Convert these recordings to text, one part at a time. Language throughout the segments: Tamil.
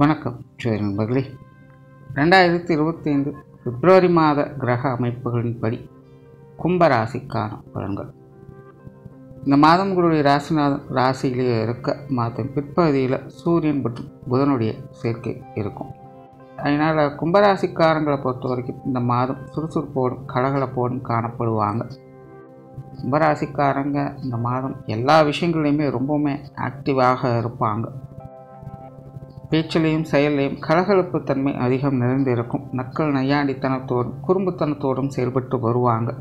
வணக்கம் சரி நண்பர்களே, 2025 பிப்ரவரி மாத கிரக அமைப்புகளின்படி கும்பராசிக்கான பலன்கள். இந்த மாதம் உங்களுடைய ராசிநாதன் ராசியிலேயே இருக்க மாதம் பிற்பகுதியில் சூரியன் மற்றும் புதனுடைய சேர்க்கை இருக்கும். அதனால் கும்பராசிக்காரங்களை பொறுத்த வரைக்கும் இந்த மாதம் சுறுசுறுப்போடும் கலகலப்போடும் காணப்படுவாங்க. கும்பராசிக்காரங்க இந்த மாதம் எல்லா விஷயங்களையுமே ரொம்பவுமே ஆக்டிவாக இருப்பாங்க. பேச்சிலையும் செயலையும் கலகலப்பு தன்மை அதிகம் நிறைந்திருக்கும். நக்கல் நையாண்டித்தனத்தோடும் குறும்புத்தனத்தோடும் செயல்பட்டு வருவாங்க.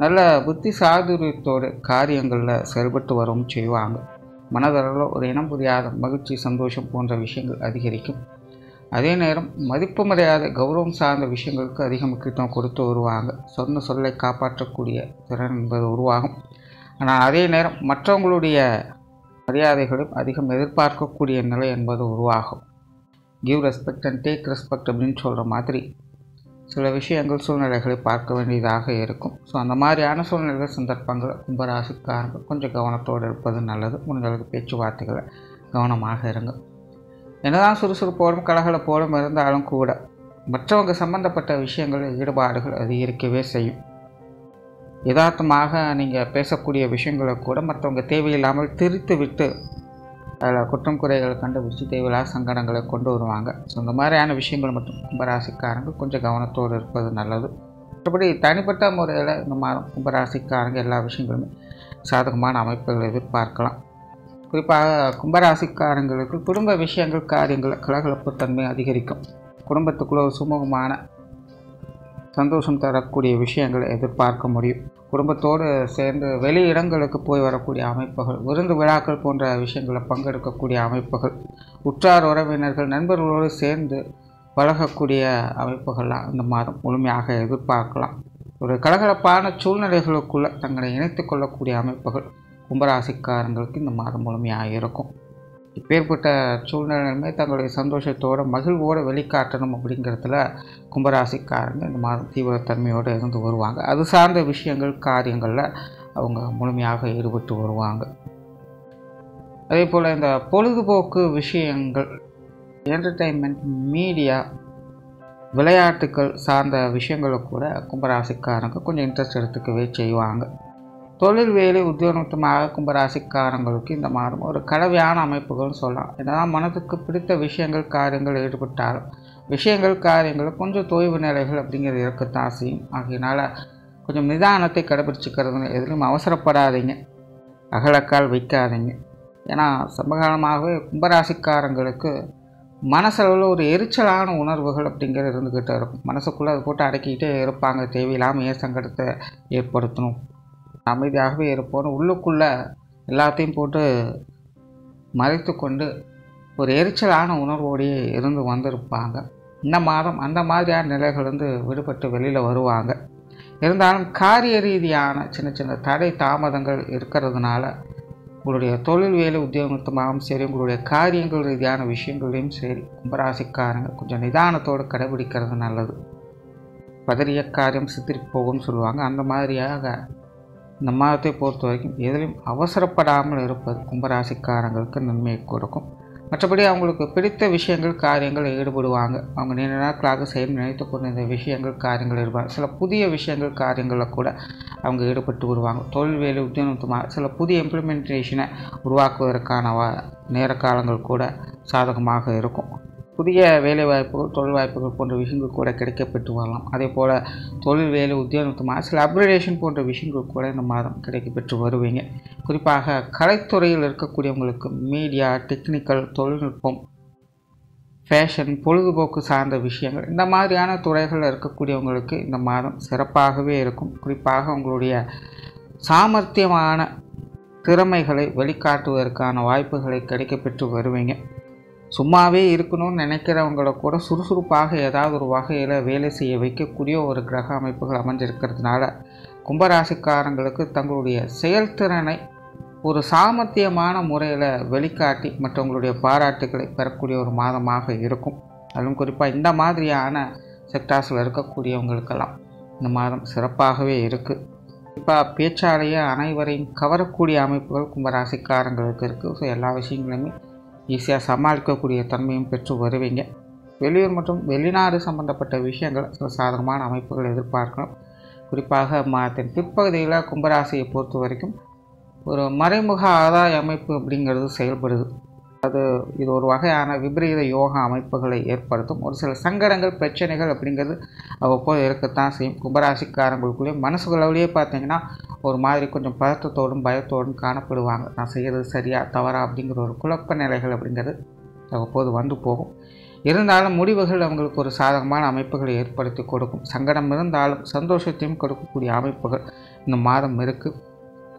நல்ல புத்தி சாதுரியத்தோடு காரியங்களில் செயல்பட்டு வரவும் செய்வாங்க. மனதளவில் ஒரு இனம் புரியாத மகிழ்ச்சி, சந்தோஷம் போன்ற விஷயங்கள் அதிகரிக்கும். அதே நேரம் மதிப்பு மரியாதை, கௌரவம் சார்ந்த விஷயங்களுக்கு அதிக முக்கியத்துவம் கொடுத்து வருவாங்க. சொன்ன சொல்லை காப்பாற்றக்கூடிய திறன் என்பது உருவாகும். ஆனால் அதே நேரம் மற்றவங்களுடைய மரியாதைகளும் அதிகம் எதிர்பார்க்கக்கூடிய நிலை என்பது உருவாகும். Give respect and take respect அப்படின்னு சொல்கிற மாதிரி சில விஷயங்கள் சூழ்நிலைகளை பார்க்க வேண்டியதாக இருக்கும். ஸோ அந்த மாதிரியான சூழ்நிலைகள் சந்தர்ப்பங்கள் கும்பராசிக்காரர்கள் கொஞ்சம் கவனத்தோடு இருப்பது நல்லது. முடிஞ்சளவுக்கு பேச்சுவார்த்தைகளை கவனமாக இருங்க. என்னதான் சுறுசுறுப்போடும் கலகலப்போடும் இருந்தாலும் கூட மற்றவங்க சம்பந்தப்பட்ட விஷயங்களில் ஈடுபாடுகள் அதிகரிக்கவே செய்யும். யதார்த்தமாக நீங்கள் பேசக்கூடிய விஷயங்களை கூட மற்றவங்க தேவையில்லாமல் திரித்து விட்டு அதில் குற்றம் குறைகளை கண்டுபிடிச்சி தேவையில்லாத சங்கடங்களை கொண்டு வருவாங்க. ஸோ இந்த மாதிரியான விஷயங்கள் மட்டும் கும்பராசிக்காரங்க கொஞ்சம் கவனத்தோடு இருப்பது நல்லது. மற்றபடி தனிப்பட்ட முறையில் இந்த மாதம் கும்பராசிக்காரங்க எல்லா விஷயங்களுமே சாதகமான அமைப்புகளை எதிர்பார்க்கலாம். குறிப்பாக கும்பராசிக்காரங்களுக்கு குடும்ப விஷயங்கள் காரியங்கள் கலகலப்பு தன்மை அதிகரிக்கும். குடும்பத்துக்குள்ள ஒரு சுமூகமான சந்தோஷம் தரக்கூடிய விஷயங்களை எதிர்பார்க்க முடியும். குடும்பத்தோடு சேர்ந்து வெளி இடங்களுக்கு போய் வரக்கூடிய அமைப்புகள், விருந்து விழாக்கள் போன்ற விஷயங்களில் பங்கெடுக்கக்கூடிய அமைப்புகள், உற்றார் உறவினர்கள் நண்பர்களோடு சேர்ந்து பழகக்கூடிய அமைப்புகள்லாம் இந்த மாதம் முழுமையாக எதிர்பார்க்கலாம். ஒரு கலகலப்பான சூழ்நிலைகளுக்குள்ளே தங்களை இணைத்து கொள்ளக்கூடிய அமைப்புகள் கும்பராசிக்காரங்களுக்கு இந்த மாதம் முழுமையாக இருக்கும். இப்பேற்பட்ட சூழ்நிலையுமே தங்களுடைய சந்தோஷத்தோடு மகிழ்வோடு வெளிக்காட்டணும் அப்படிங்கிறதுல கும்பராசிக்காரங்க இந்த மாதம் தீவிரத்தன்மையோடு இருந்து வருவாங்க. அது சார்ந்த விஷயங்கள் காரியங்களில் அவங்க முழுமையாக ஈடுபட்டு வருவாங்க. அதே போல் இந்த பொழுதுபோக்கு விஷயங்கள், என்டர்டெயின்மெண்ட், மீடியா, விளையாட்டுக்கள் சார்ந்த விஷயங்களை கூட கும்பராசிக்காரங்க கொஞ்சம் இன்ட்ரெஸ்ட் எடுத்துக்கவே செய்வாங்க. தொழில் வேலை உத்தியோகமாக கும்பராசிக்காரங்களுக்கு இந்த மாதம் ஒரு கலவையான அமைப்புகள்னு சொல்லலாம். என்னதான் மனதுக்கு பிடித்த விஷயங்கள் காரியங்கள் ஈடுபட்டாலும் விஷயங்கள் காரியங்கள் கொஞ்சம் தொய்வு நிலைகள் அப்படிங்கிறது இருக்கத்தான் செய்யும். ஆகையினால் கொஞ்சம் நிதானத்தை கடைபிடிச்சிக்கிறது, எதிலும் அவசரப்படாதீங்க, அகலக்கால் வைக்காதீங்க. ஏன்னா சமகாலமாகவே கும்பராசிக்காரங்களுக்கு மனசளவில் ஒரு எரிச்சலான உணர்வுகள் அப்படிங்கிறது இருந்துக்கிட்டே இருக்கும். மனசுக்குள்ளே அதை போட்டு அடக்கிக்கிட்டே இருப்பாங்க. தேவையில்லாமல் ஏன் சங்கடத்தை ஏற்படுத்தணும், அமைதியாகவே இருப்போன்னு உள்ளுக்குள்ளே எல்லாத்தையும் போட்டு மறைத்து கொண்டு ஒரு எரிச்சலான உணர்வோடையே இருந்து வந்திருப்பாங்க. இந்த மாதம் அந்த மாதிரியான நிலைகள் விடுபட்டு வெளியில் வருவாங்க. இருந்தாலும் காரிய ரீதியான சின்ன சின்ன தடை தாமதங்கள் இருக்கிறதுனால உங்களுடைய தொழில் வேலை உத்தியோகமாகவும் சரி, உங்களுடைய காரியங்கள் ரீதியான விஷயங்களையும் சரி கும்பராசிக்காரங்க கொஞ்சம் நிதானத்தோடு கடைபிடிக்கிறது நல்லது. பதறிய காரியம் சித்திரிக்கு போகும்னு சொல்லுவாங்க. அந்த மாதிரியாக இந்த மாதத்தை பொறுத்த வரைக்கும் எதிலும் அவசரப்படாமல் இருப்பது கும்பராசிக்காரங்களுக்கு நன்மையை கொடுக்கும். மற்றபடி அவங்களுக்கு பிடித்த விஷயங்கள் காரியங்கள் ஈடுபடுவாங்க. அவங்க நீண்ட நாட்களாக செய்ய நினைத்து கொண்ட இந்த விஷயங்கள் காரியங்கள் ஈடுபடுவாங்க. சில புதிய விஷயங்கள் காரியங்களில் கூட அவங்க ஈடுபட்டு வருவாங்க. தொழில் வேலை உத்தியோகமாக சில புதிய இம்ப்ளிமெண்டேஷனை உருவாக்குவதற்கான நேர காலங்கள் கூட சாதகமாக இருக்கும். புதிய வேலை வாய்ப்புகள், தொழில் வாய்ப்புகள் போன்ற விஷயங்கள் கூட கிடைக்கப்பெற்று வரலாம். அதே போல் தொழில் வேலை உத்தியோகமாக சில அப்கிரேடேஷன் போன்ற விஷயங்கள் கூட இந்த மாதம் கிடைக்கப்பெற்று வருவீங்க. குறிப்பாக கலைத்துறையில் இருக்கக்கூடியவங்களுக்கு மீடியா, டெக்னிக்கல், தொழில்நுட்பம், ஃபேஷன், பொழுதுபோக்கு சார்ந்த விஷயங்கள் இந்த மாதிரியான துறைகளில் இருக்கக்கூடியவங்களுக்கு இந்த மாதம் சிறப்பாகவே இருக்கும். குறிப்பாக உங்களுடைய சாமர்த்தியமான திறமைகளை வெளிக்காட்டுவதற்கான வாய்ப்புகளை கிடைக்கப்பெற்று வருவீங்க. சும்மாவே இருக்கணும்னு நினைக்கிறவங்களை கூட சுறுசுறுப்பாக ஏதாவது ஒரு வகையில் வேலை செய்ய வைக்கக்கூடிய ஒரு கிரக அமைப்புகள் அமைஞ்சிருக்கிறதுனால கும்பராசிக்காரங்களுக்கு தங்களுடைய செயல்திறனை ஒரு சாமர்த்தியமான முறையில் வெளிக்காட்டி மற்றவங்களுடைய பாராட்டுகளை பெறக்கூடிய ஒரு மாதமாக இருக்கும். அதுவும் குறிப்பாக இந்த மாதிரியான செக்டார்ஸில் இருக்கக்கூடியவங்களுக்கெல்லாம் இந்த மாதம் சிறப்பாகவே இருக்குது. குறிப்பாக பேச்சாலேயே அனைவரையும் கவரக்கூடிய அமைப்புகள் கும்பராசிக்காரங்களுக்கு இருக்குது. ஸோ எல்லா விஷயங்களையுமே ஈஸியாக சமாளிக்கக்கூடிய தன்மையும் பெற்று வருவீங்க. வெளியூர் மற்றும் வெளிநாடு சம்பந்தப்பட்ட விஷயங்கள் சில சாதகமான அமைப்புகள் எதிர்பார்க்கலாம். குறிப்பாக மாதத்தின் பிற்பகுதியில் கும்பராசியை பொறுத்த வரைக்கும் ஒரு மறைமுக ஆதாய அமைப்பு அப்படிங்கிறது செயல்படுது. இது ஒரு வகையான விபரீத யோகா அமைப்புகளை ஏற்படுத்தும். ஒரு சில சங்கடங்கள் பிரச்சனைகள் அப்படிங்கிறது அவ்வப்போது இருக்கத்தான் செய்யும். கும்பராசிக்காரங்களுக்குள்ளேயே மனசுகளவுலேயே பார்த்தீங்கன்னா ஒரு மாதிரி கொஞ்சம் பதற்றத்தோடும் பயத்தோடும் காணப்படுவாங்க. நான் செய்கிறது சரியா தவறா அப்படிங்கிற ஒரு குழப்ப நிலைகள் அப்படிங்கிறது அவ்வப்போது வந்து போகும். இருந்தாலும் முடிவுகள் அவங்களுக்கு ஒரு சாதகமான அமைப்புகளை ஏற்படுத்தி கொடுக்கும். சங்கடம் இருந்தாலும் சந்தோஷத்தையும் கொடுக்கக்கூடிய அமைப்புகள் இந்த மாதம் இருக்குது.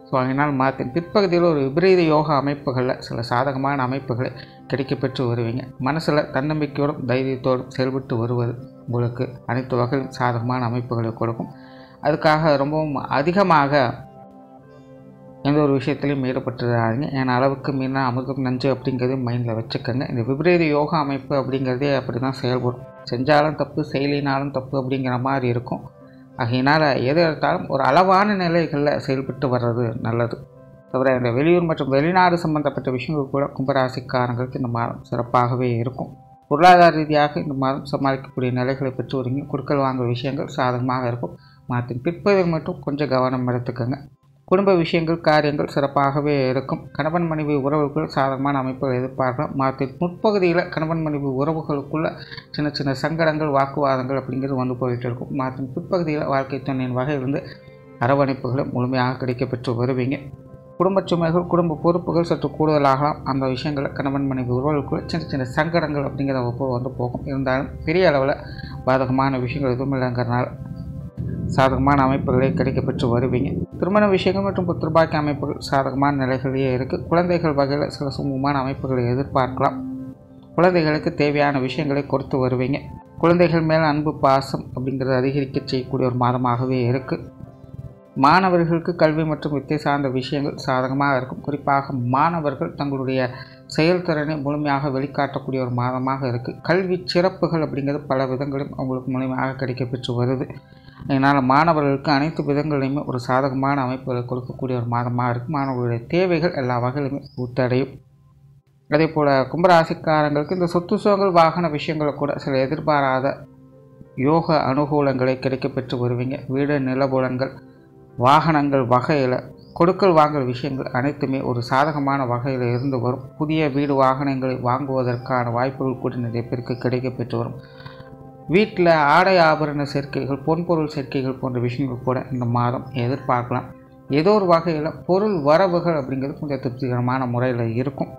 ஸோ அதனால் மாதத்தின் பிற்பகுதியில் ஒரு விபரீத யோகா அமைப்புகளில் சில சாதகமான அமைப்புகளை கிடைக்கப்பெற்று வருவீங்க. மனசில் தன்னம்பிக்கையோடும் தைரியத்தோடும் செயல்பட்டு வருவது உங்களுக்கு அனைத்து வகையிலும் சாதகமான அமைப்புகளை கொடுக்கும். அதுக்காக ரொம்பவும் அதிகமாக எந்த ஒரு விஷயத்துலையும் ஈடுபட்டுறாங்க. ஏன்னா அளவுக்கு மீறினா அமிர்தம் நஞ்சு அப்படிங்கிறதையும் மைண்டில் வச்சுக்கோங்க. இந்த விபரீத யோகா அமைப்பு அப்படிங்கிறதே அப்படி தான் செயல்படும். செஞ்சாலும் தப்பு செயலினாலும் தப்பு அப்படிங்கிற மாதிரி இருக்கும். ஆகையினால் எது எடுத்தாலும் ஒரு அளவான நிலைகளில் செயல்பட்டு வர்றது நல்லது. தவிர இந்த வெளியூர் மற்றும் வெளிநாடு சம்பந்தப்பட்ட விஷயங்கள் கூட கும்பராசிக்காரங்களுக்கு இந்த மாதம் சிறப்பாகவே இருக்கும். பொருளாதார ரீதியாக இந்த மாதம் சமாளிக்கக்கூடிய நிலைகளை பெற்று வருவீங்க. கொடுக்கல் வாங்குற விஷயங்கள் சாதகமாக இருக்கும். மாதத்தின் பிற்பகுதியில் மட்டும் கொஞ்சம் கவனம் எடுத்துக்கோங்க. குடும்ப விஷயங்கள் காரியங்கள் சிறப்பாகவே இருக்கும். கணவன் மனைவி உறவுகள் சாதகமான அமைப்புகள் எதிர்பார்க்கலாம். மாதத்தின் முற்பகுதியில் கணவன் மனைவி உறவுகளுக்குள்ள சின்ன சின்ன சங்கடங்கள் வாக்குவாதங்கள் அப்படிங்கிறது வந்து போயிட்டு இருக்கும். மாதத்தின் பிற்பகுதியில் வாழ்க்கை துணையின் வகையிலிருந்து அரவணைப்புகளும் முழுமையாக கிடைக்கப்பெற்று வருவீங்க. குடும்ப சுமைகள் குடும்ப பொறுப்புகள் சற்று கூடுதலாகலாம். அந்த விஷயங்களை கணவன் மனைவி உறவுகளுக்குள்ள சின்ன சின்ன சங்கடங்கள் அப்படிங்கிறத வந்து போகும். இருந்தாலும் பெரிய அளவில் பாதகமான விஷயங்கள் எதுவும் இல்லைங்கிறனால சாதகமான அமைப்புகளை கிடைக்கப்பெற்று வருவீங்க. திருமண விஷயங்கள் மற்றும் புத்திரபாக்கிய அமைப்புகள் சாதகமான நிலைகளிலேயே இருக்குது. குழந்தைகள் வகையில் சில சுமூகமான அமைப்புகளை எதிர்பார்க்கலாம். குழந்தைகளுக்கு தேவையான விஷயங்களை கொடுத்து வருவீங்க. குழந்தைகள் மேல் அன்பு பாசம் அப்படிங்கிறது அதிகரிக்க செய்யக்கூடிய ஒரு மாதமாகவே இருக்குது. மாணவர்களுக்கு கல்வி மற்றும் வித்தை சார்ந்த விஷயங்கள் சாதகமாக இருக்கும். குறிப்பாக மாணவர்கள் தங்களுடைய செயல்திறனை முழுமையாக வெளிக்காட்டக்கூடிய ஒரு மாதமாக இருக்குது. கல்வி சிறப்புகள் அப்படிங்கிறது பல விதங்களும் அவங்களுக்கு முழுமையாக கிடைக்கப்பெற்று வருது. அதனால் மாணவர்களுக்கு அனைத்து விதங்களையுமே ஒரு சாதகமான அமைப்புகளை கொடுக்கக்கூடிய ஒரு மாதமாக இருக்குது. மாணவர்களுடைய தேவைகள் எல்லா வகையிலுமே பூர்த்தடையும். அதே போல் கும்பராசிக்காரங்களுக்கு இந்த சொத்து சுகங்கள் வாகன விஷயங்களை கூட சில எதிர்பாராத யோக அனுகூலங்களை கிடைக்கப்பெற்று வருவீங்க. வீடு நிலபுலங்கள் வாகனங்கள் வகையில் கொடுக்கல் வாங்கல் விஷயங்கள் அனைத்துமே ஒரு சாதகமான வகையில் இருந்து வரும். புதிய வீடு வாகனங்களை வாங்குவதற்கான வாய்ப்புகள் கூட நிறைய பேருக்கு கிடைக்கப்பெற்று வரும். வீட்டில் ஆடை ஆபரண சேர்க்கைகள் பொன்பொருள் சேர்க்கைகள் போன்ற விஷயங்கள் கூட இந்த மாதம் எதிர்பார்க்கலாம். ஏதோ ஒரு வகையில் பொருள் வரவுகள் அப்படிங்கிறது கொஞ்சம் திருப்திகரமான முறையில் இருக்கும்.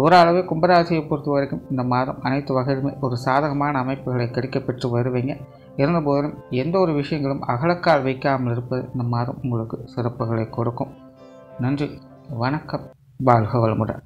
ஓரளவு கும்பராசியை பொறுத்த வரைக்கும் இந்த மாதம் அனைத்து வகையிலுமே ஒரு சாதகமான அமைப்புகளை கிடைக்கப்பெற்று வருவீங்க. இருந்தபோதிலும் எந்த ஒரு விஷயங்களும் அகலக்கால் வைக்காமல் இருப்பது இந்த மாதம் உங்களுக்கு சிறப்புகளை கொடுக்கும். நன்றி, வணக்கம், வாழ்க வளமுடன்.